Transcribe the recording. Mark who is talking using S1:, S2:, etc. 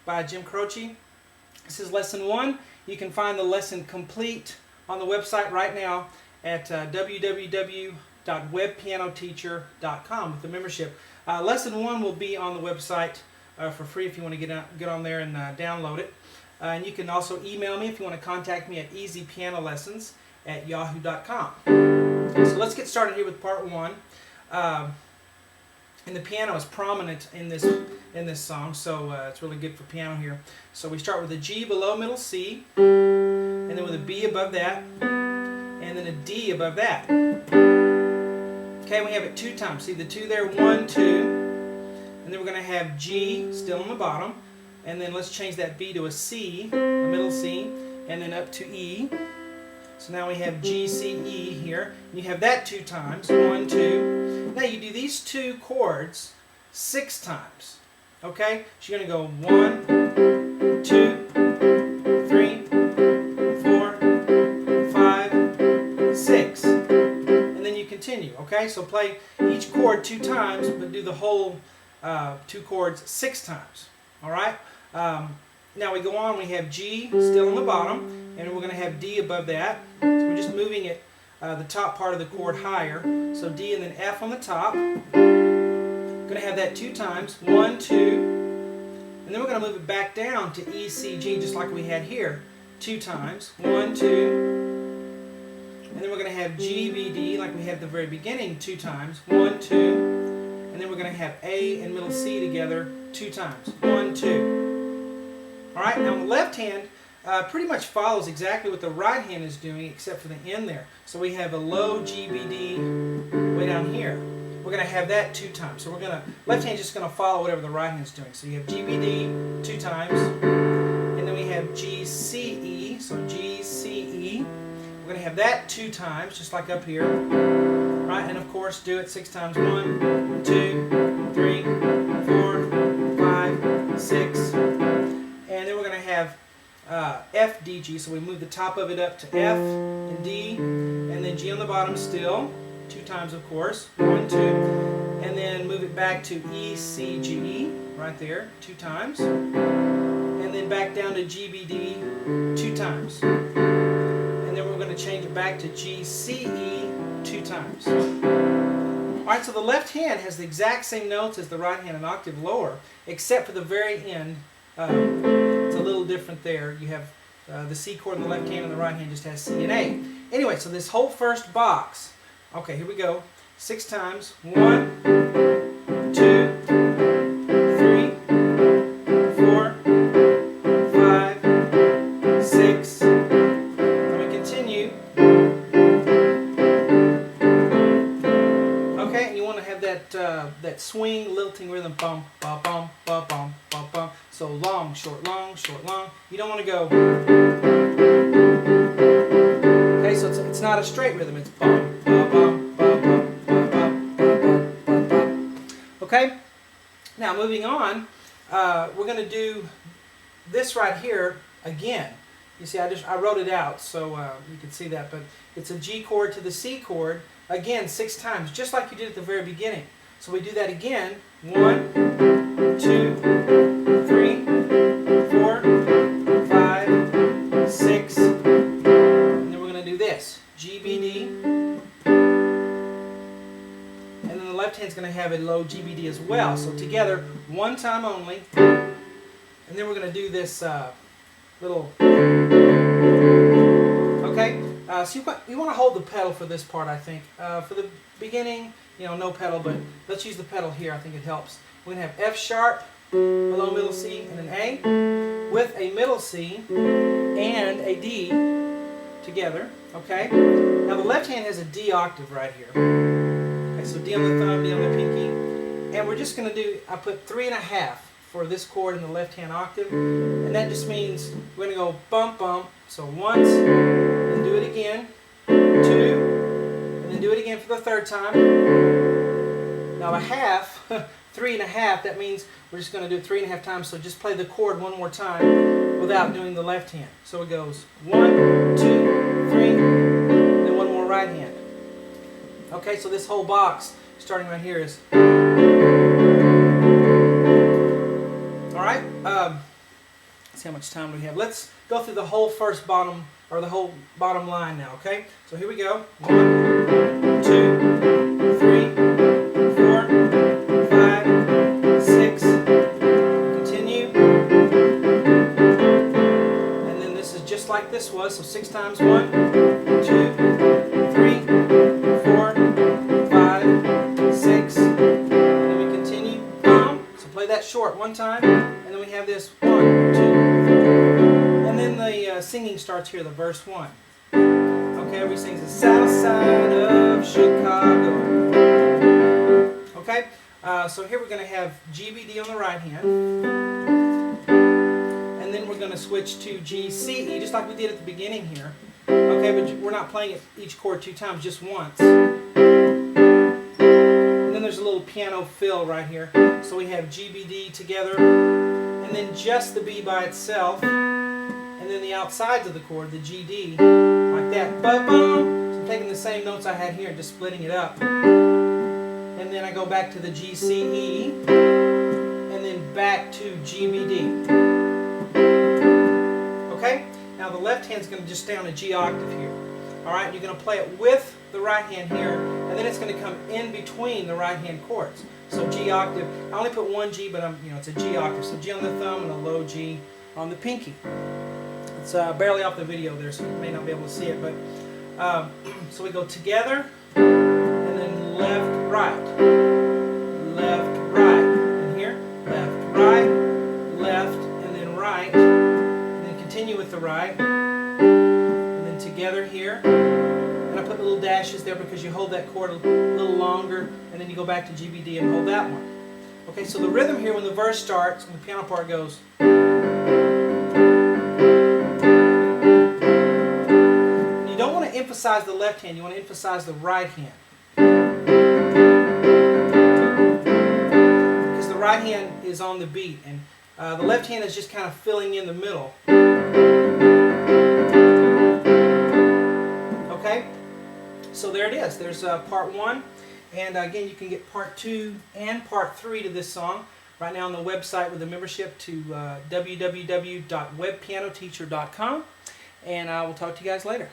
S1: by Jim Croce. This is lesson 1. You can find the lesson complete on the website right now at www.webpianoteacher.com with the membership. Lesson 1 will be on the website for free if you want to get on there and download it. And you can also email me if you want to contact me at easypianolessons@yahoo.com. So let's get started here with part 1. And the piano is prominent in this song, so it's really good for piano here. So we start with a G below middle C, and then with a B above that, and then a D above that. Okay, we have it 2 times. See the 2 there, 1, 2, and then we're going to have G still on the bottom, and then let's change that B to a C, a middle C, and then up to E. So now we have G, C, E here. You have that 2 times, 1, 2. Now you do these 2 chords 6 times. Okay? So you're going to go 1, 2, 3, 4, 5, 6. And then you continue. Okay? So play each chord 2 times, but do the whole 2 chords 6 times. Alright? Now we go on, we have G still on the bottom, and we're going to have D above that. So we're just moving it, the top part of the chord higher. So D and then F on the top. Going to have that 2 times, 1, 2, and then we're going to move it back down to E, C, G just like we had here, 2 times, 1, 2, and then we're going to have G, B, D like we had at the very beginning 2 times, 1, 2, and then we're going to have A and middle C together 2 times, 1, 2. Alright, now the left hand pretty much follows exactly what the right hand is doing except for the end there. So we have a low G, B, D way down here. We're going to have that 2 times. So left hand is just going to follow whatever the right hand is doing. So you have G, B, D 2 times, and then we have G, C, E. So G, C, E. We're going to have that 2 times, just like up here. Right, and of course do it 6 times. 1, 2, 3, 4, 5, 6. And then we're going to have F, D, G, so we move the top of it up to F and D, and then G on the bottom still, 2 times of course, 1, 2, and then move it back to E, C, G, E, right there, 2 times, and then back down to G, B, D, 2 times, and then we're going to change it back to G, C, E, 2 times. Alright, so the left hand has the exact same notes as the right hand, an octave lower, except for the very end. It's a little different there. You have the C chord in the left hand and the right hand just has C and A. Anyway, so this whole first box, okay, here we go. 6 times. 1, 2, 3, 4, 5, 6. And we continue. Okay, and you want to have that swing, lilting rhythm. Bum, ba, bum, ba, bum, ba, bum. So long, short, long, short, long. You don't want to go. Okay, so it's not a straight rhythm. It's bum, ba, bum, ba, bum, ba, bum, ba, bum, ba, bum. Okay. Now moving on, we're going to do this right here again. You see, I wrote it out so you can see that, but it's a G chord to the C chord again 6 times, just like you did at the very beginning. So we do that again. 1, 2, 3, 4, 5, 6, and then we're going to do this. G, B, D, and then the left hand's going to have a low G, B, D as well. So together, 1 time only, and then we're going to do this little, okay? So you want to hold the pedal for this part, I think. For the beginning, no pedal, but let's use the pedal here. I think it helps. We're going to have F sharp, below middle C, and an A, with a middle C and a D together, okay? Now the left hand has a D octave right here. Okay, so D on the thumb, D on the pinky, and we're just going to do, I put 3.5 for this chord in the left hand octave, and that just means we're going to go bump, bump, so once, then do it again, 2, and then do it again for the 3rd time. Now a half, 3.5, that means we're just going to do it 3.5 times, so just play the chord one more time without doing the left hand. So it goes 1, 2, 3, and then one more right hand. Okay, so this whole box, starting right here, is... Alright, see how much time we have. Let's go through the whole first bottom, or the whole bottom line now, okay? So here we go. 1, 2, 3, 4, 5, 6. Continue. And then this is just like this was, so 6 times. 1, 2, 3, 4, 5, 6. And then we continue. So play that short one time, and then we have this 1, 2, 3. And then the singing starts here, the verse 1. Okay, we sing the south side of Chicago. Okay, so here we're going to have G, B, D on the right hand. And then we're going to switch to G, C, E, just like we did at the beginning here. Okay, but we're not playing it each chord 2 times, just once. And then there's a little piano fill right here. So we have G, B, D together, and then just the B by itself, and then the outsides of the chord, the G, D, like that. Ba-bum. So I'm taking the same notes I had here and just splitting it up. And then I go back to the G, C, E, and then back to G, B, D. Okay? Now the left hand's going to just stay on a G octave here. Alright, you're going to play it with the right hand here, and then it's going to come in between the right hand chords. So G octave, I only put one G, but it's a G octave. So G on the thumb and a low G on the pinky. It's barely off the video there, so you may not be able to see it. But so we go together, and then left, right, and here, left, right, left, and then right, and then continue with the right, and then together here. And I put little dashes there because you hold that chord a little longer, and then you go back to G, B, D and hold that one. Okay, so the rhythm here when the verse starts, when the piano part goes, and you don't want to emphasize the left hand, you want to emphasize the right hand. Because the right hand is on the beat, and the left hand is just kind of filling in the middle. Okay? So there it is. There's part 1. And again, you can get part 2 and part 3 to this song right now on the website with a membership to www.webpianoteacher.com. And I will talk to you guys later.